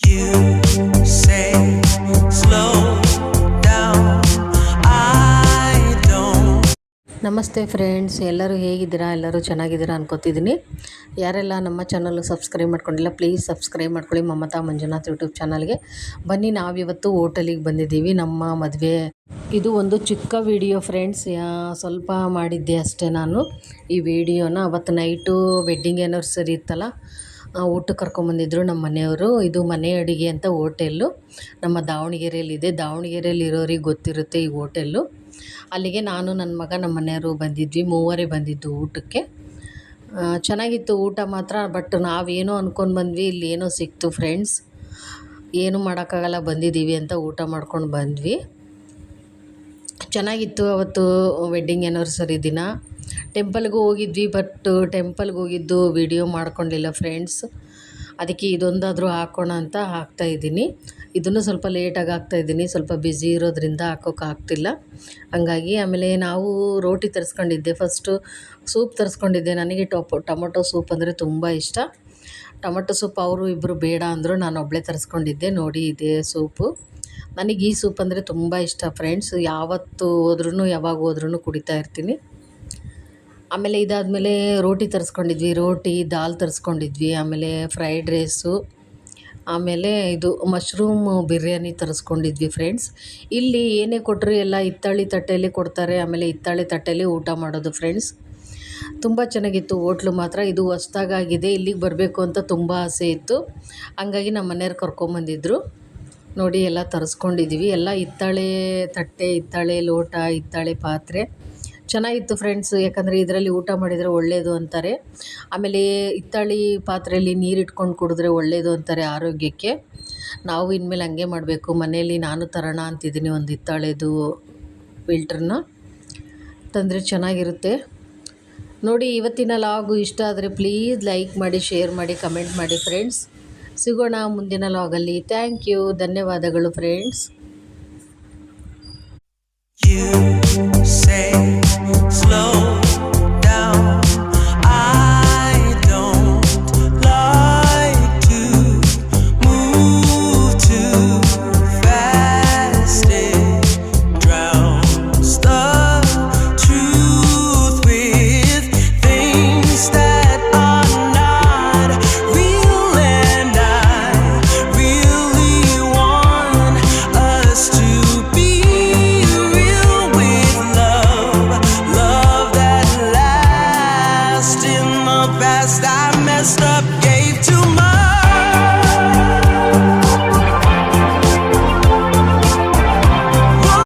You say slow down. I don't. ನಮಸ್ತೆ friends, ಎಲ್ಲರೂ ಹೇಗಿದ್ದೀರಾ? ಎಲ್ಲರೂ ಚೆನ್ನಾಗಿದ್ದೀರಾ ಅನ್ಕೋತಿದ್ದೀನಿ. ಯಾರೆಲ್ಲ ನಮ್ಮ ಚಾನಲ್ ಸಬ್ಸ್ಕ್ರೈಬ್ ಮಾಡ್ಕೊಂಡಿಲ್ಲ ಪ್ಲೀಸ್ ಸಬ್ಸ್ಕ್ರೈಬ್ ಮಾಡ್ಕೊಳ್ಳಿ. ಮಮತಾ ಮಂಜುನಾಥ್ ಯೂಟ್ಯೂಬ್ ಚಾನಲ್ಗೆ ಬನ್ನಿ. ನಾವಿವತ್ತು ಹೋಟೆಲಿಗೆ ಬಂದಿದ್ದೀವಿ, ನಮ್ಮ ಮದುವೆ. ಇದು ಒಂದು ಚಿಕ್ಕ ವಿಡಿಯೋ ಫ್ರೆಂಡ್ಸ್, ಸ್ವಲ್ಪ ಮಾಡಿದ್ದೆ ಅಷ್ಟೇ ನಾನು ಈ ವಿಡಿಯೋನ. ಅವತ್ತು ನೈಟು ವೆಡ್ಡಿಂಗ್ ಆ್ಯನಿವರ್ಸರಿ ಇತ್ತಲ್ಲ, ಊಟಕ್ಕೆ ಕರ್ಕೊಂಬಂದಿದ್ರು ನಮ್ಮ ಮನೆಯವರು. ಇದು ಮನೆ ಅಡುಗೆ ಅಂತ ಹೋಟೆಲ್ಲು ನಮ್ಮ ದಾವಣಗೆರೆಯಲ್ಲಿದೆ. ದಾವಣಗೆರೆಯಲ್ಲಿ ಇರೋರಿಗೆ ಗೊತ್ತಿರುತ್ತೆ ಈ ಹೋಟೆಲ್ಲು. ಅಲ್ಲಿಗೆ ನಾನು, ನನ್ನ ಮಗ, ನಮ್ಮ ಮನೆಯವರು ಬಂದಿದ್ವಿ. ಮೂವರೇ ಬಂದಿದ್ದು ಊಟಕ್ಕೆ. ಚೆನ್ನಾಗಿತ್ತು ಊಟ ಮಾತ್ರ. ಬಟ್ ನಾವೇನೋ ಅಂದ್ಕೊಂಡು ಬಂದ್ವಿ, ಇಲ್ಲಿ ಏನೋ ಸಿಕ್ತು ಫ್ರೆಂಡ್ಸ್. ಏನು ಮಾಡೋಕ್ಕಾಗಲ್ಲ, ಬಂದಿದ್ದೀವಿ ಅಂತ ಊಟ ಮಾಡ್ಕೊಂಡು ಬಂದ್ವಿ. ಚೆನ್ನಾಗಿತ್ತು ಅವತ್ತು ವೆಡ್ಡಿಂಗ್ ಆ್ಯನಿವರ್ಸರಿ ದಿನ. ಟೆಂಪಲ್ಗೂ ಹೋಗಿದ್ವಿ, ಬಟ್ ಟೆಂಪಲ್ಗೆ ಹೋಗಿದ್ದು ವಿಡಿಯೋ ಮಾಡ್ಕೊಂಡಿಲ್ಲ ಫ್ರೆಂಡ್ಸ್. ಅದಕ್ಕೆ ಇದೊಂದಾದರೂ ಹಾಕೋಣ ಅಂತ ಹಾಕ್ತಾಯಿದ್ದೀನಿ. ಇದನ್ನು ಸ್ವಲ್ಪ ಲೇಟಾಗಿ ಹಾಕ್ತಾಯಿದ್ದೀನಿ, ಸ್ವಲ್ಪ ಬ್ಯುಸಿ ಇರೋದ್ರಿಂದ ಹಾಕೋಕ್ಕಾಗ್ತಿಲ್ಲ. ಹಂಗಾಗಿ ಆಮೇಲೆ ನಾವು ರೋಟಿ ತರಿಸ್ಕೊಂಡಿದ್ದೆ. First soup ತರಿಸ್ಕೊಂಡಿದ್ದೆ. ನನಗೆ ಟೊಮೊಟೊ ಸೂಪ್ ಅಂದರೆ ತುಂಬ ಇಷ್ಟ. ಟೊಮೊಟೊ ಸೂಪ್ ಅವರು ಇಬ್ಬರು ಬೇಡ ಅಂದರು, ನಾನು ಒಬ್ಬಳೇ ತರಿಸ್ಕೊಂಡಿದ್ದೆ. ನೋಡಿ, ಇದೇ ಸೂಪು. ನನಗೆ ಈ ಸೂಪ್ ಅಂದರೆ ತುಂಬ ಇಷ್ಟ ಫ್ರೆಂಡ್ಸ್. ಯಾವತ್ತು ಹೋದ್ರೂ, ಯಾವಾಗ ಹೋದ್ರೂ ಕುಡಿತಾ ಇರ್ತೀನಿ. ಆಮೇಲೆ ಇದಾದಮೇಲೆ ರೋಟಿ ತರಿಸ್ಕೊಂಡಿದ್ವಿ, ರೋಟಿ ದಾಲ್ ತರಿಸ್ಕೊಂಡಿದ್ವಿ. ಆಮೇಲೆ ಫ್ರೈಡ್ ರೈಸು, ಆಮೇಲೆ ಇದು ಮಶ್ರೂಮ್ ಬಿರಿಯಾನಿ ತರಿಸ್ಕೊಂಡಿದ್ವಿ ಫ್ರೆಂಡ್ಸ್. ಇಲ್ಲಿ ಏನೇ ಕೊಟ್ಟರು ಎಲ್ಲ ಹಿತ್ತಾಳೆ ತಟ್ಟೆಯಲ್ಲಿ ಕೊಡ್ತಾರೆ. ಆಮೇಲೆ ಹಿತ್ತಾಳೆ ತಟ್ಟೆಯಲ್ಲಿ ಊಟ ಮಾಡೋದು ಫ್ರೆಂಡ್ಸ್. ತುಂಬ ಚೆನ್ನಾಗಿತ್ತು ಹೋಟ್ಲು ಮಾತ್ರ. ಇದು ಹೊಸ್ದಾಗಾಗಿದೆ, ಇಲ್ಲಿಗೆ ಬರಬೇಕು ಅಂತ ತುಂಬ ಆಸೆ ಇತ್ತು. ಹಂಗಾಗಿ ನಮ್ಮ ಮನೆಯವ್ರು ಕರ್ಕೊಂಬಂದಿದ್ರು. ನೋಡಿ, ಎಲ್ಲ ತರಿಸ್ಕೊಂಡಿದ್ದೀವಿ. ಎಲ್ಲ ಹಿತ್ತಾಳೆ ತಟ್ಟೆ, ಹಿತ್ತಾಳೆ ಲೋಟ, ಹಿತ್ತಾಳೆ ಪಾತ್ರೆ. ಚೆನ್ನಾಗಿತ್ತು ಫ್ರೆಂಡ್ಸ್. ಯಾಕಂದರೆ ಇದರಲ್ಲಿ ಊಟ ಮಾಡಿದರೆ ಒಳ್ಳೆಯದು ಅಂತಾರೆ. ಆಮೇಲೆ ಹಿತ್ತಾಳೆ ಪಾತ್ರೆಯಲ್ಲಿ ನೀರು ಇಟ್ಕೊಂಡು ಕುಡಿದ್ರೆ ಒಳ್ಳೆಯದು ಅಂತಾರೆ ಆರೋಗ್ಯಕ್ಕೆ. ನಾವು ಇನ್ಮೇಲೆ ಹಂಗೆ ಮಾಡಬೇಕು. ಮನೆಯಲ್ಲಿ ನಾನು ತರೋಣ ಅಂತಿದ್ದೀನಿ ಒಂದು ಹಿತ್ತಾಳೆದು ಫಿಲ್ಟ್ರನ್ನ. ತಂದರೆ ಚೆನ್ನಾಗಿರುತ್ತೆ. ನೋಡಿ, ಇವತ್ತಿನ ಲಾಗು ಇಷ್ಟ ಆದರೆ ಪ್ಲೀಸ್ ಲೈಕ್ ಮಾಡಿ, ಶೇರ್ ಮಾಡಿ, ಕಮೆಂಟ್ ಮಾಡಿ ಫ್ರೆಂಡ್ಸ್. ಸಿಗೋಣ ಮುಂದಿನ ಲಾಗಲ್ಲಿ. ಥ್ಯಾಂಕ್ ಯು, ಧನ್ಯವಾದಗಳು ಫ್ರೆಂಡ್ಸ್. You say slow